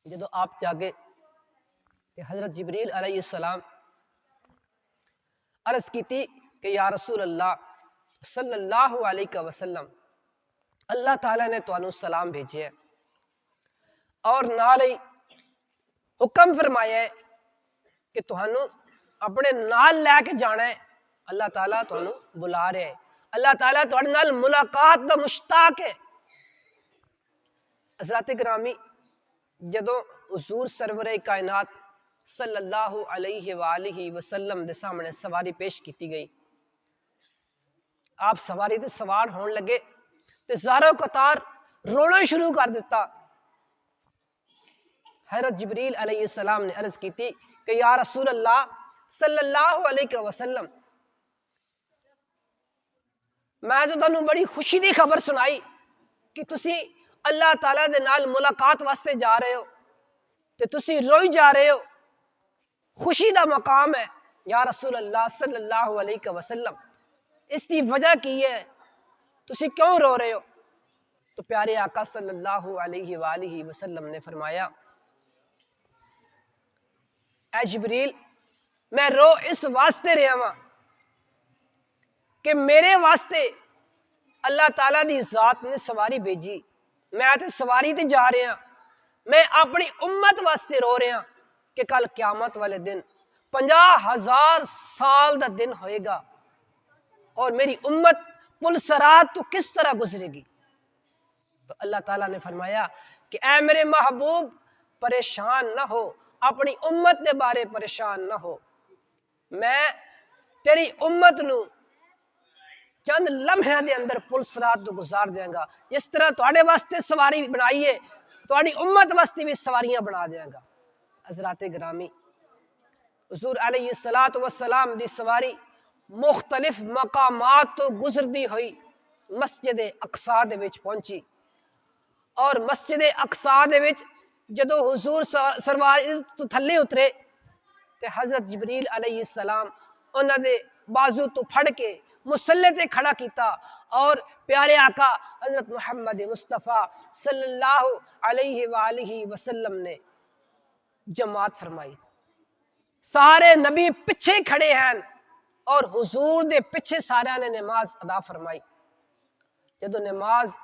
جدو آپ جاگے تے حضرت جبریل علیہ السلام عرض کیتی کہ یا رسول اللہ صلی اللہ علیہ وسلم اللہ تعالیٰ نے تانوں سلام بھیجے اور نال ہی حکم فرمایا ہے کہ تانوں اپنے نال لے کے جانا ہے. اللہ تعالیٰ تانوں بلا رہے ہیں. اللہ تعالیٰ تہاڈے نال ملاقات دا مشتاق ہے. حضرات گرامی جدو حضور سرور کائنات صلی اللہ علیہ وآلہ وسلم دے سامنے سواری پیش کیتی گئی, آپ سواری تے سوار ہون لگے تے زارو قطار رونا شروع کر دیتا. حضرت جبریل علیہ السلام نے عرض کیتی کہ یا رسول اللہ صلی اللہ علیہ وسلم میں تو تانوں بڑی خوشی دی خبر سنائی کہ تسی اللہ تعالیٰ دے نال ملاقات واسطے جا رہے ہو تے تسی روئی جا رہے ہو, خوشی دا مقام ہے. یا رسول اللہ صلی اللہ علیہ وسلم اس کی وجہ کی ہے, تسی کیوں رو رہے ہو؟ تو پیارے آقا صلی اللہ علیہ وآلہ وسلم نے فرمایا اے جبریل میں رو اس واسطے رہا ہاں کہ میرے واسطے اللہ تعالیٰ دی ذات نے سواری بھیجی, میں تے سواری تے جا رہا, میں اپنی امت واسطے رو رہا کہ کل قیامت والے دن 50,000 سال دا دن ہوئے گا اور میری امت پل صراط تو کس طرح گزرے گی. تو اللہ تعالیٰ نے فرمایا کہ اے میرے محبوب پریشان نہ ہو, اپنی امت دے بارے پریشان نہ ہو, میں تیری امت نو چند لمحے دے اندر پل صراط تو گزار دیں گا. جس طرح تواڈے واسطے سواری بنائیے تواڈی امت واسطے بھی سواریاں بنا دیں گا. حضرات گرامی حضور علیہ السلام دی سواری مختلف مقامات تو گزردی ہوئی مسجد اقصی دے وچ پہنچی, اور مسجد اقصی دے وچ جدو حضور سرور تو تھلے اترے تے حضرت جبریل علیہ السلام انہاں دے بازو تو پھڑ کے مصلی تے کھڑا کیتا اور پیارے آقا حضرت محمد مصطفیٰ صلی اللہ علیہ وآلہ وسلم نے جماعت فرمائی. سارے نبی پچھے کھڑے ہیں اور حضور دے پچھے سارے نے نماز ادا فرمائی. جدو نماز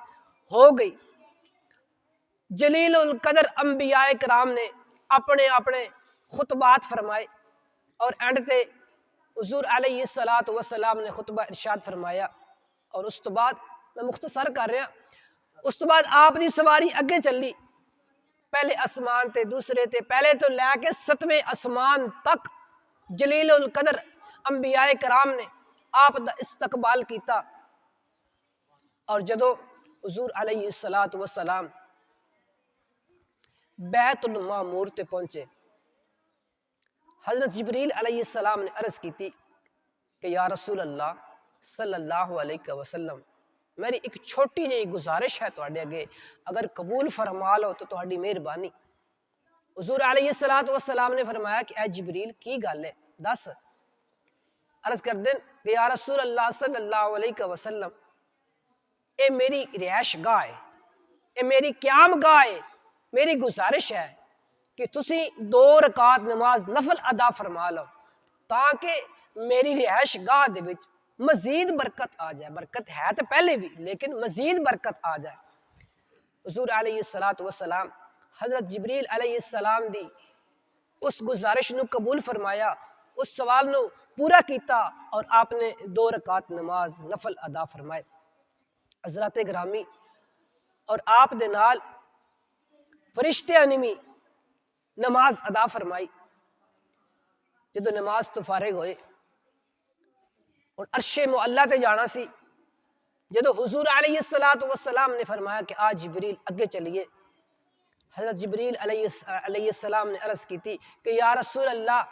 ہو گئی جلیل القدر انبیاء کرام نے اپنے اپنے خطبات فرمائے اور اینڈ تے حضور علیہ السلام نے خطبہ ارشاد فرمایا. اور اس تو بعد میں مختصر کر رہا, اس تو بعد آپ دی سواری اگے چلی, پہلے اسمان تے دوسرے تے پہلے تو لے کے 7ویں اسمان تک جلیل القدر انبیاء کرام نے آپ دا استقبال کیتا. اور جدو حضور علیہ السلام بیت المعمور تے پہنچے, حضرت جبریل علیہ السلام نے عرض کی تھی کہ یا رسول اللہ صلی اللہ علیہ وسلم میری ایک چھوٹی جی گزارش ہے تواڈے اگے, اگر قبول فرما لو تو تہاڈی مہربانی. حضور علیہ السلام نے فرمایا کہ اے جبریل کی گل ہے دس. عرض کر دیں کہ یا رسول اللہ صلی اللہ علیہ وسلم اے میری رہائش گاہ ہے, اے میری قیام گاہ ہے, میری گزارش ہے کہ تسی 2 رکعت نماز نفل ادا فرما لو تاکہ میری رہائش گاہ دے وچ مزید برکت آ جائے. برکت ہے تو پہلے بھی لیکن مزید برکت آ جائے. حضور علیہ السلام حضرت جبریل علیہ السلام دی اس گزارش نو قبول فرمایا, اس سوال نو پورا کیتا اور آپ نے 2 رکعت نماز نفل ادا فرمائے. حضرات گرامی اور آپ دے نال فرشتے نے نماز ادا فرمائی. جدو نماز تو فارغ ہوئے اور عرش معلیٰ تے جانا سی, جدو حضور علیہ السلام نے فرمایا کہ آج جبریل اگے چلیے, حضرت جبریل علیہ السلام نے عرض کی تھی کہ یا رسول اللہ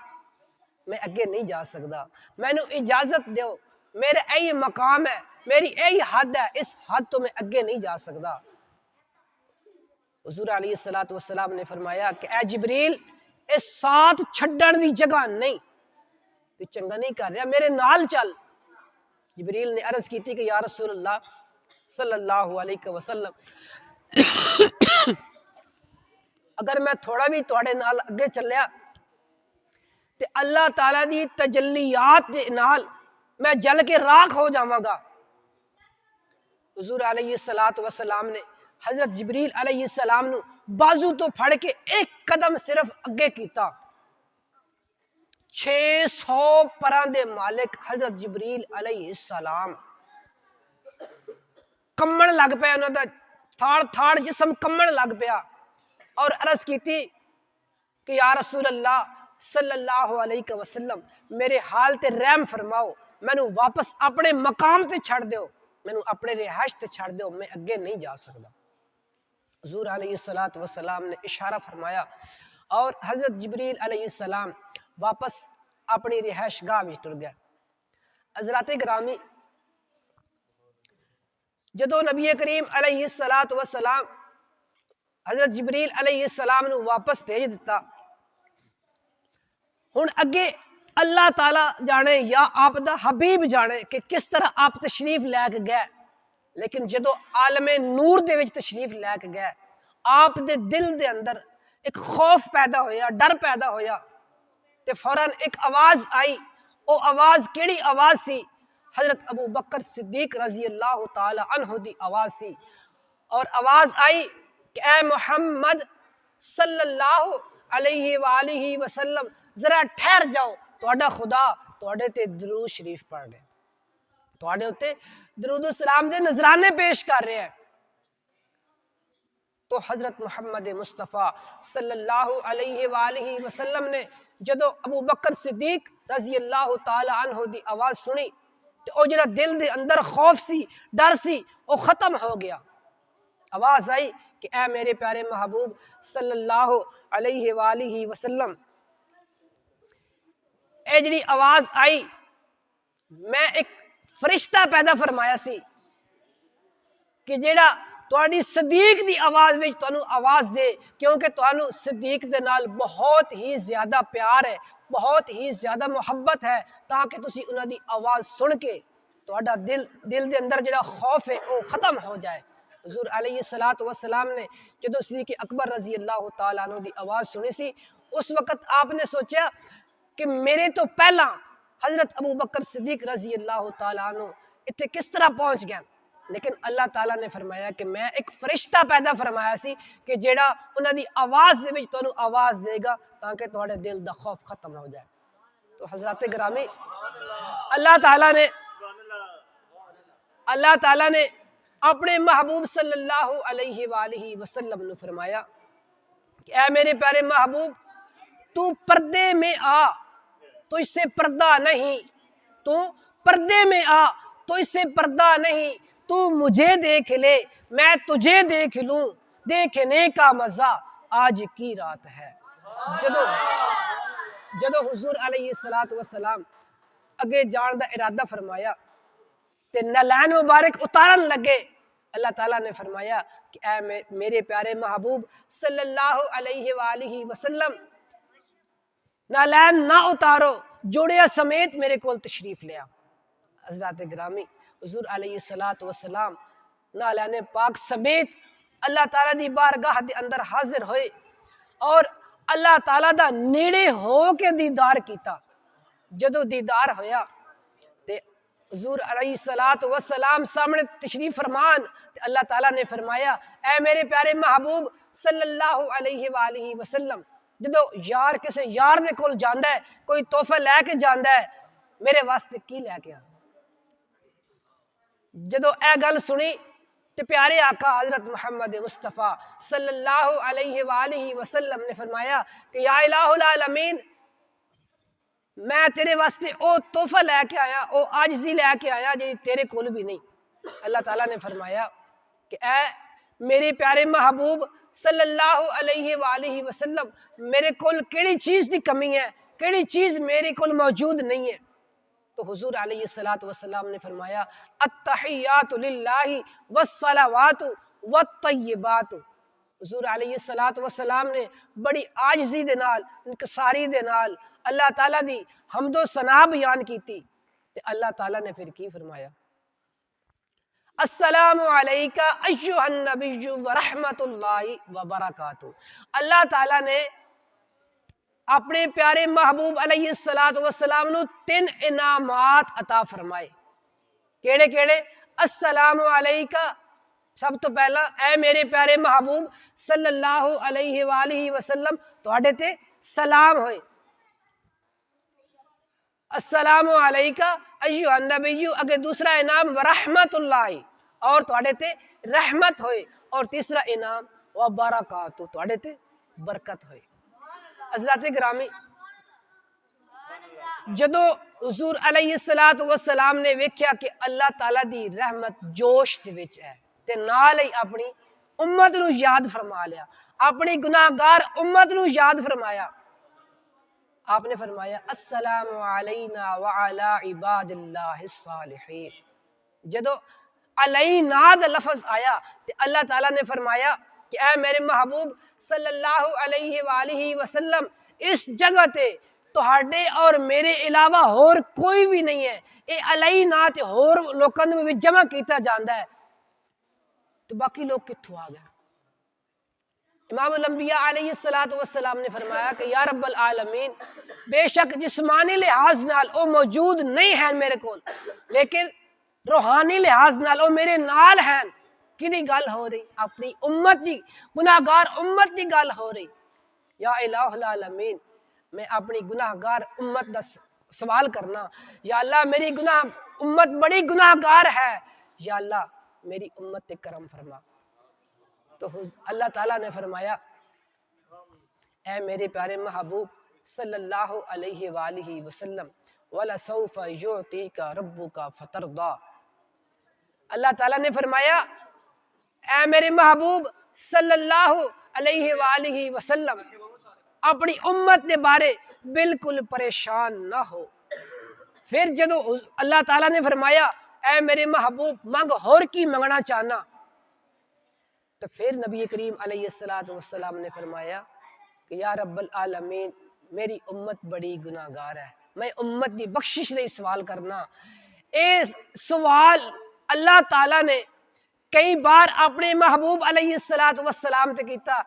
میں اگے نہیں جا سکتا, میں نو اجازت دیو, میرا یہی مقام ہے, میری یہی حد ہے, اس حد تو میں اگے نہیں جا سکتا. حضور علیہ السلام نے فرمایا کہ اے جبریل اس ساتھ چھڑن دی جگہ نہیں, تو چنگا نہیں کر رہا, میرے نال چل. جبریل نے عرض کی تھی کہ یا رسول اللہ صلی اللہ علیہ وسلم اگر میں تھوڑا بھی تواڈے نال اگے چلیا تے اللہ تعالیٰ دی تجلیات دے نال میں جل کے راکھ ہو جاواں گا۔ حضور علیہ الصلوۃ والسلام نے حضرت جبریل علیہ السلام نو بازو تو پھڑ کے ایک قدم صرف اگے کیتا۔ 600 پراں دے مالک حضرت جبریل علیہ السلام کمن لگ پیا، انہاں دا تھاڑ تھاڑ جسم کمن لگ پیا، اور عرض کیتی کہ یا رسول اللہ صلی اللہ علیہ وسلم میرے حال تے رحم فرماؤ، مینوں واپس اپنے مقام تے چھڑ دیو، مینوں اپنے رہائش تے چھڑ دیو، میں اگے نہیں جا سکتا۔ حضور علیہ الصلوۃ والسلام نے اشارہ فرمایا اور حضرت جبریل علیہ السلام واپس اپنی رہائش گاہ وچ ٹر گیا۔ حضرات گرامی، جدو نبی کریم علیہ الصلوۃ والسلام حضرت جبریل علیہ السلام نو واپس بھیج دیتا، ہن اگے اللہ تعالیٰ جانے یا آپ دا حبیب جانے کہ کس طرح آپ تشریف لے کے گئے، لیکن جدو عالم نور دے وچ تشریف لے کے گئے، آپ دے دل دے اندر ایک خوف پیدا ہویا، ڈر پیدا ہویا، تے فوراً ایک آواز آئی۔ او آواز کیڑی آواز سی؟ حضرت ابو بکر صدیق رضی اللہ تعالی عنہ دی آواز سی، اور آواز آئی کہ اے محمد صلی اللہ علیہ وآلہ وسلم ذرا ٹھہر جاؤ، تہاڈا خدا تہاڈے تے درود شریف پڑھ رہے، تہاڈے اوتے درود و سلام دے نذرانے پیش کر رہے ہیں۔ تو حضرت محمد مصطفیٰ صلی اللہ علیہ وآلہ وسلم نے جدو ابو بکر صدیق رضی اللہ تعالی عنہ دی آواز سنی تو او جڑا دل دے اندر خوف سی، ڈر سی، او ختم ہو گیا۔ آواز آئی کہ اے میرے پیارے محبوب صلی اللہ علیہ وآلہ وسلم، اے جڑی آواز آئی، میں ایک فرشتہ پیدا فرمایا سی کہ جیڑا تہاڈی صدیق دی آواز وچ تانوں آواز دے، کیونکہ تانوں صدیق دے نال بہت ہی زیادہ پیار ہے، بہت ہی زیادہ محبت ہے، تاکہ تسی انہاں دی آواز سن کے تہاڈا دل دے اندر جڑا خوف ہے وہ ختم ہو جائے۔ حضور علیہ الصلوۃ والسلام نے جدو صدیق اکبر رضی اللہ تعالیٰ عنہ دی آواز سنی سی، اس وقت آپ نے سوچا کہ میرے تو پہلا حضرت ابو بکر صدیق رضی اللہ تعالیٰ عنہ اتنے کس طرح پہنچ گیا، لیکن اللہ تعالیٰ نے فرمایا کہ میں ایک فرشتہ پیدا فرمایا سی کہ جیڑا انہاں دی آواز دے وچ تانوں آواز دے گا تاکہ تہاڈے دل دا خوف ختم ہو جائے۔ تو حضرات گرامی، اللہ تعالیٰ نے اپنے محبوب صلی اللہ علیہ وآلہ وسلم نے فرمایا کہ اے میرے پیارے محبوب، تو پردے میں آ تو اس سے پردہ نہیں، تو پردے میں آ تو اس سے پردہ نہیں، تو مجھے دیکھ لے میں تجھے دیکھ لوں، دیکھنے کا مزہ آج کی رات ہے۔ جدو حضور علیہ السلام اگے جان دا ارادہ فرمایا تے نالین مبارک اتارن لگے، اللہ تعالیٰ نے فرمایا کہ اے میرے پیارے محبوب صلی اللہ علیہ وآلہ وسلم، نالین نہ اتارو، جوڑیا سمیت میرے کول تشریف لیا۔ حضرات گرامی، حضور علیہ السلام نالین پاک سمیت اللہ تعالیٰ دی بارگاہ دے اندر حاضر ہوئے اور اللہ تعالیٰ دا نیڑے ہو کے دیدار کیتا۔ جدو دیدار ہویا تے حضور علیہ السلام سامنے تشریف فرمان تے اللہ تعالیٰ نے فرمایا اے میرے پیارے محبوب صلی اللہ علیہ وآلہ وسلم، جدو یار کسے یار دے کول جاندا ہے، کوئی تحفہ لے کے جاندا ہے، میرے واسطے کی لے کے آندا؟ جدو اے گل سنی تے پیارے آقا حضرت محمد مصطفیٰ صلی اللہ علیہ وآلہ وسلم نے فرمایا کہ یا الہ العالمین، میں تیرے واسطے او تحفہ لے کے آیا، او عاجزی لے کے آیا جی تیرے کول بھی نہیں۔ اللہ تعالیٰ نے فرمایا کہ اے میرے پیارے محبوب صلی اللہ علیہ وآلہ وسلم، میرے کول کیڑی چیز دی کمی ہے، کیڑی چیز میرے کول موجود نہیں ہے؟ تو حضور علیہ السلام نے فرمایا التحیات للہ والصلوات والطیبات۔ حضور علیہ السلام نے بڑی عاجزی دے نال، انکساری دے نال اللہ تعالیٰ دی حمد و ثنا بیان کیتی تے اللہ تعالیٰ نے پھر کی فرمایا؟ السلام علیکہ ایھا النبی ورحمۃ اللہ وبرکاتہ۔ اللہ تعالیٰ نے اپنے پیارے محبوب علیہ السلام نو 3 انعامات عطا فرمائے۔ کیڑے کیڑے؟ السلام علیکہ، سب تو پہلا اے میرے پیارے محبوب صلی اللہ علیہ وآلہ وسلم تواڈے تے سلام ہوئے۔ السلام علیکہ ایھا النبی، اگے دوسرا انعام ورحمت اللہ، اور تواڈے تے رحمت ہوئے، اور تیسرا انعام وبرکاتہ، تواڈے تے برکت ہوئے۔ حضرات گرامی، جدو حضور علیہ السلام نے ویکھیا کہ اللہ تعالیٰ دی رحمت جوش دے وچ ہے تے نال ہی اپنی امت نو یاد فرما لیا، اپنی گناہگار امت نو یاد فرمایا۔ آپ نے فرمایا السلام علینا وعلی عباد اللہ الصالحین۔ جدو علینا دا لفظ آیا تے اللہ تعالیٰ نے فرمایا کہ اے میرے محبوب صلی اللہ علیہ وآلہ وسلم، اس جگہ تے تہاڈے اور میرے علاوہ اور کوئی بھی نہیں ہے، اے علینا تے اور لوکاں دے وچ جمع کیتا جاندا ہے، تو باقی لوگ کتھوں آ گئے؟ امام الانبیاء علیہ السلام نے فرمایا کہ یا رب العالمین، بے شک جسمانی لحاظ نال او موجود نہیں ہیں میرے کول، لیکن روحانی لحاظ نال او میرے نال ہیں۔ کدی گل ہو رہی؟ اپنی امت دی، گناہگار امت دی گل ہو رہی۔ یا الہ العالمین، میں اپنی گناہگار امت دا سوال کرنا، یا اللہ میری امت بڑی گناہگار ہے، یا اللہ میری امت تے کرم فرما۔ تو اللہ تعالیٰ نے فرمایا اے میرے پیارے محبوب صلی اللہ علیہ وآلہ وسلم وَلَسَوْفَ يُعْطِيكَ رَبُّكَ فَتَرْضَى۔ اللہ تعالیٰ نے فرمایا اے میرے محبوب صلی اللہ علیہ وآلہ وسلم، اپنی امت دے بارے بالکل پریشان نہ ہو۔ پھر جدو اللہ تعالیٰ نے فرمایا اے میرے محبوب منگ ہور کی منگنا چاہنا، تو پھر نبی کریم علیہ السلام نے فرمایا کہ یا رب العالمین، میری امت بڑی گناہگار ہے، میں امت دی بخشش دے سوال کرنا۔ اے سوال اللہ تعالیٰ نے کئی بار اپنے محبوب علیہ السلام تے کیتا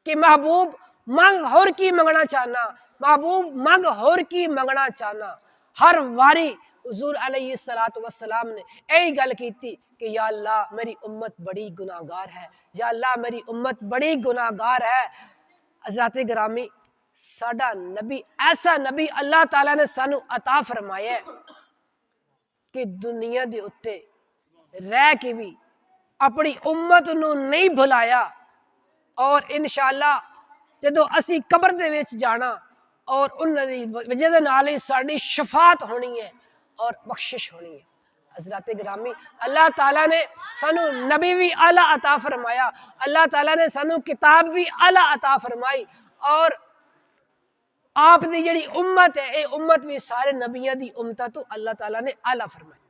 کہ محبوب منگ ہور کی منگنا چاہنا، محبوب منگ ہور کی منگنا چاہنا۔ ہر واری حضور علیہ السلام نے یہی گل کیتی کہ یا اللہ میری امت بڑی گناہگار ہے، یا اللہ میری امت بڑی گناہگار ہے۔ حضرات گرامی، ساڈا نبی ایسا نبی اللہ تعالیٰ نے سانو عطا فرمایا ہے کہ دنیا دے اتے رہ کے بھی اپنی امت نو نہیں بھلایا، اور انشاءاللہ جدو اسی قبر دے وچ جانا اور انہاں دی وجہ دے نال ہی ساڈی شفاعت ہونی ہے اور بخشش ہونی ہے۔ حضرات گرامی، اللہ تعالیٰ نے سانو نبی بھی اعلیٰ عطا فرمایا، اللہ تعالیٰ نے سانو کتاب بھی اعلیٰ عطا فرمائی، اور آپ دی جڑی امت ہے، اے امت بھی سارے نبیوں دی امتہ تو اللہ تعالیٰ نے اعلیٰ فرمائی۔